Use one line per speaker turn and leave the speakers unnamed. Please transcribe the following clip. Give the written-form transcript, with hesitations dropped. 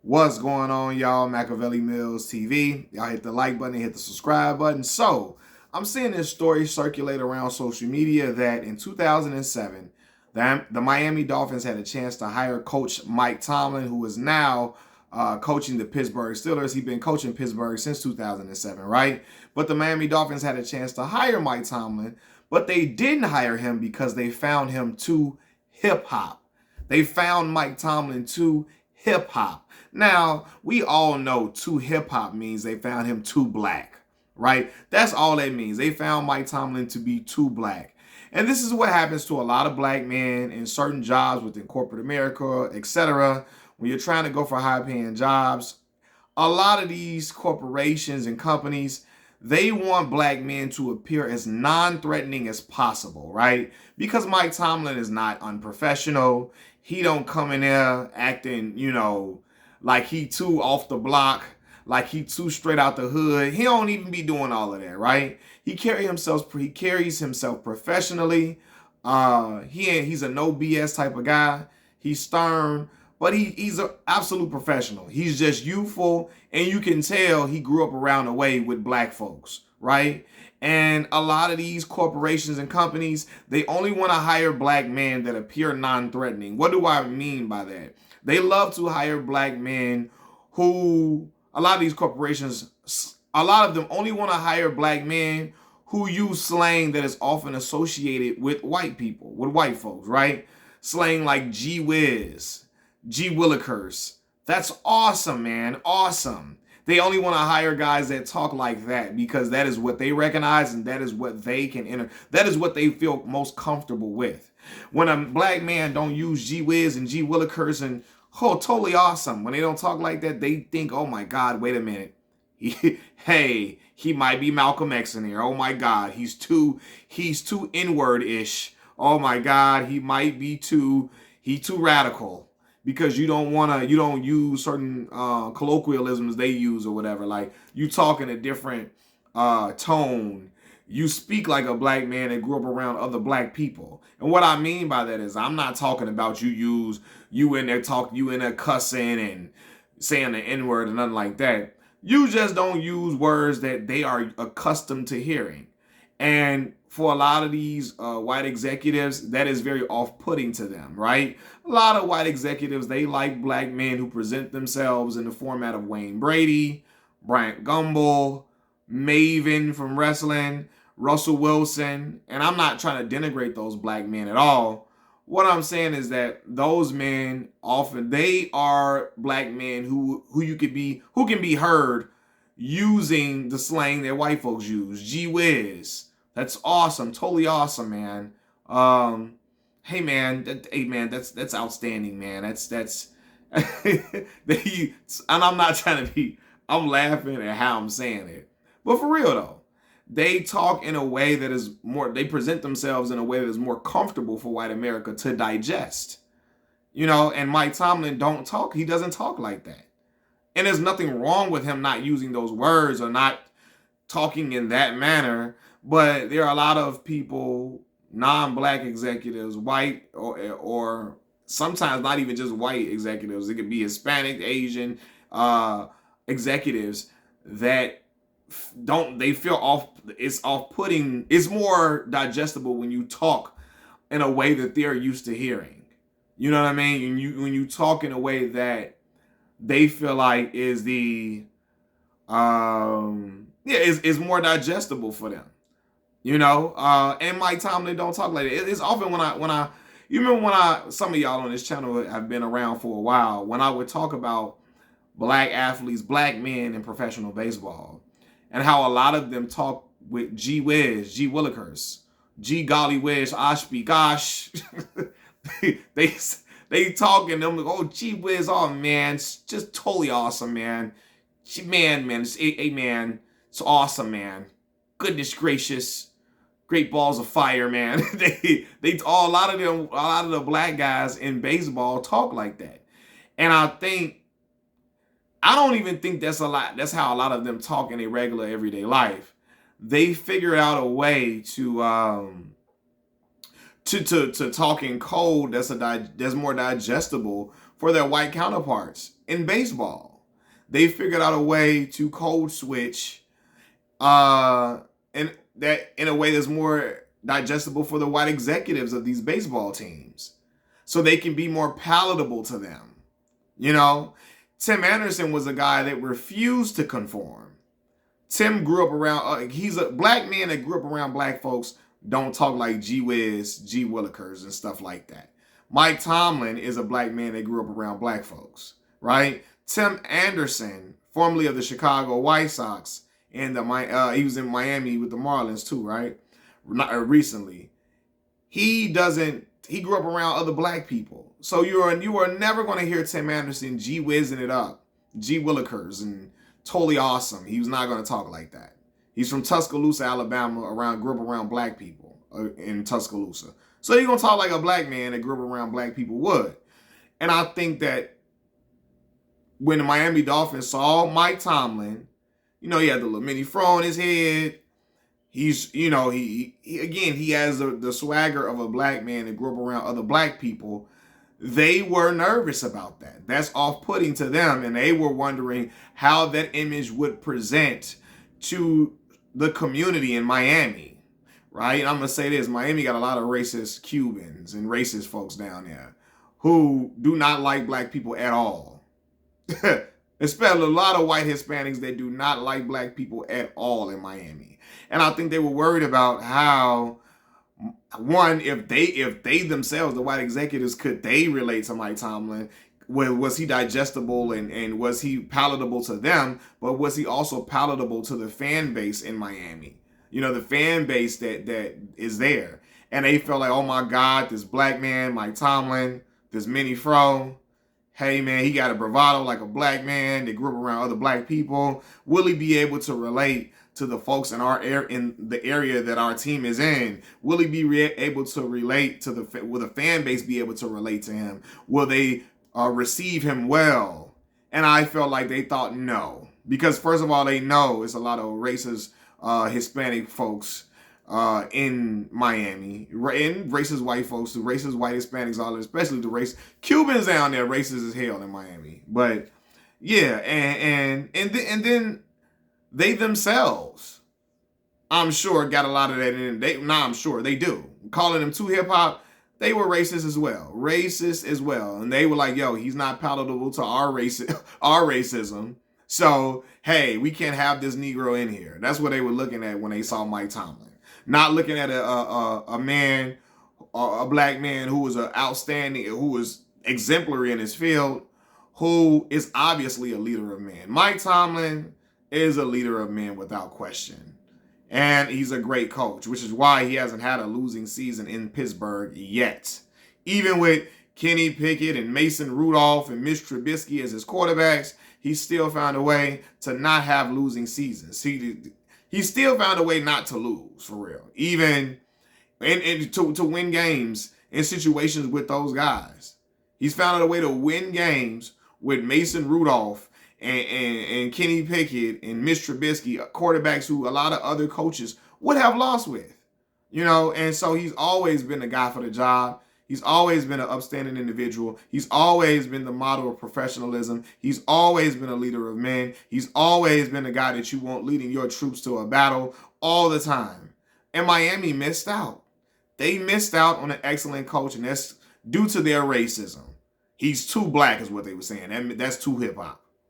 What's going on, y'all? Machiavelli Mills TV. Y'all hit the like button, hit the subscribe button. So, I'm seeing this story circulate around social media that in 2007, the Miami Dolphins had a chance to hire Coach Mike Tomlin, who is now coaching the Pittsburgh Steelers. He's been coaching Pittsburgh since 2007, right? But the Miami Dolphins had a chance to hire Mike Tomlin, but they didn't hire him because they found him too hip-hop. They found Mike Tomlin too hip-hop. Now, we all know too hip-hop means they found him too black, right? That's all that means. They found Mike Tomlin to be too black. And this is what happens to a lot of black men in certain jobs within corporate America, etc. When you're trying to go for high-paying jobs, a lot of these corporations and companies, they want black men to appear as non-threatening as possible, right? Because Mike Tomlin is not unprofessional. He don't come in there acting, like he too off the block, like he too straight out the hood. He don't even be doing all of that, right? He carries himself professionally. He's a no BS type of guy. He's stern, but he's an absolute professional. He's just youthful, and you can tell he grew up around the way with black folks, right? And a lot of these corporations and companies, they only want to hire black men that appear non-threatening. What do I mean by that? They love to hire black men who, a lot of these corporations, a lot of them only want to hire black men who use slang that is often associated with white people, with white folks, right? Slang like gee whiz, gee willikers. That's awesome, man. Awesome. They only want to hire guys that talk like that because that is what they recognize and that is what they can enter. That is what they feel most comfortable with. When a black man don't use gee whiz and gee willikers and totally awesome. When they don't talk like that, they think, oh my God, wait a minute. He might be Malcolm X in here. Oh my God, he's too inward-ish. Oh my God, he might be too radical. Because you don't use certain colloquialisms they use or whatever. Like, you talk in a different tone. You speak like a black man that grew up around other black people. And what I mean by that is I'm not talking about you in there cussing and saying the N-word and nothing like that. You just don't use words that they are accustomed to hearing. And for a lot of these white executives, that is very off-putting to them, right? A lot of white executives, they like black men who present themselves in the format of Wayne Brady, Bryant Gumbel, Maven from wrestling, Russell Wilson. And I'm not trying to denigrate those black men at all. What I'm saying is that those men often, they are black men who can be heard using the slang that white folks use. Gee whiz. That's awesome. Totally awesome, man. Hey man, that's outstanding, man. That's and I'm not trying to be, I'm laughing at how I'm saying it. But for real though, they talk in a way that is more, they present themselves in a way that is more comfortable for white America to digest. And Mike Tomlin he doesn't talk like that. And there's nothing wrong with him not using those words or not talking in that manner. But there are a lot of people, non-black executives, white or sometimes not even just white executives. It could be Hispanic, Asian executives that they feel off. It's off-putting. It's more digestible when you talk in a way that they're used to hearing. You know what I mean? When you talk in a way that they feel like is is more digestible for them. And Mike Tomlin don't talk like that. It's often you remember some of y'all on this channel have been around for a while, when I would talk about black athletes, black men in professional baseball, and how a lot of them talk with gee whiz, gee willikers, gee golly whiz, oshby gosh. they talk and them like, oh gee whiz, oh man, it's just totally awesome, man. Man, man, it's awesome, man. Goodness gracious. Great balls of fire, man. A lot of the black guys in baseball talk like that. And I don't even think that's how a lot of them talk in a regular everyday life. They figure out a way to talk in code that's more digestible for their white counterparts in baseball. They figured out a way to code switch in that in a way that's more digestible for the white executives of these baseball teams, so they can be more palatable to them. You know, Tim Anderson was a guy that refused to conform. Tim grew up around, he's a black man that grew up around black folks, don't talk like G Wiz, G Willikers, and stuff like that. Mike Tomlin is a black man that grew up around black folks, right? Tim Anderson, formerly of the Chicago White Sox, and he was in Miami with the Marlins too, right? Recently. He grew up around other black people. So you are never going to hear Tim Anderson G Wizzing it up, G Willikers, and totally awesome. He was not going to talk like that. He's from Tuscaloosa, Alabama, grew up around black people in Tuscaloosa. So he's going to talk like a black man that grew up around black people would. And I think that when the Miami Dolphins saw Mike Tomlin, he had the little mini fro on his head. He's, he has the swagger of a black man that grew up around other black people. They were nervous about that. That's off-putting to them, and they were wondering how that image would present to the community in Miami, right? And I'm going to say this, Miami got a lot of racist Cubans and racist folks down there who do not like black people at all. Especially a lot of white Hispanics that do not like black people at all in Miami. And I think they were worried about how, one, if they themselves, the white executives, could they relate to Mike Tomlin? Was he digestible and was he palatable to them? But was he also palatable to the fan base in Miami? The fan base that is there. And they felt like, oh my God, this black man, Mike Tomlin, this mini fro, hey man, he got a bravado like a black man that grew up around other black people. Will he be able to relate to the folks in the area that our team is in? Will he be able to relate to will the fan base be able to relate to him? Will they receive him well? And I felt like they thought no, because first of all, they know it's a lot of racist Hispanic folks in Miami, and racist white folks, the racist white Hispanics, all, especially the race Cubans down there, racist as hell in Miami. But yeah, and then they themselves, I'm sure, got a lot of that in. I'm sure they do. Calling them too hip hop, they were racist as well, and they were like, "Yo, he's not palatable to our racism." So hey, we can't have this Negro in here. That's what they were looking at when they saw Mike Tomlin. Not looking at a man, a black man who was who was exemplary in his field, who is obviously a leader of men. Mike Tomlin is a leader of men without question. And he's a great coach, which is why he hasn't had a losing season in Pittsburgh yet. Even with Kenny Pickett and Mason Rudolph and Mitch Trubisky as his quarterbacks, he still found a way to not have losing seasons. He still found a way not to lose, for real. Even and to win games in situations with those guys. He's found a way to win games with Mason Rudolph and Kenny Pickett and Mitch Trubisky, quarterbacks who a lot of other coaches would have lost with. And so he's always been the guy for the job. He's always been an upstanding individual. He's always been the model of professionalism. He's always been a leader of men. He's always been the guy that you want leading your troops to a battle all the time. And Miami missed out. They missed out on an excellent coach, and that's due to their racism. He's too black is what they were saying. That's too hip-hop.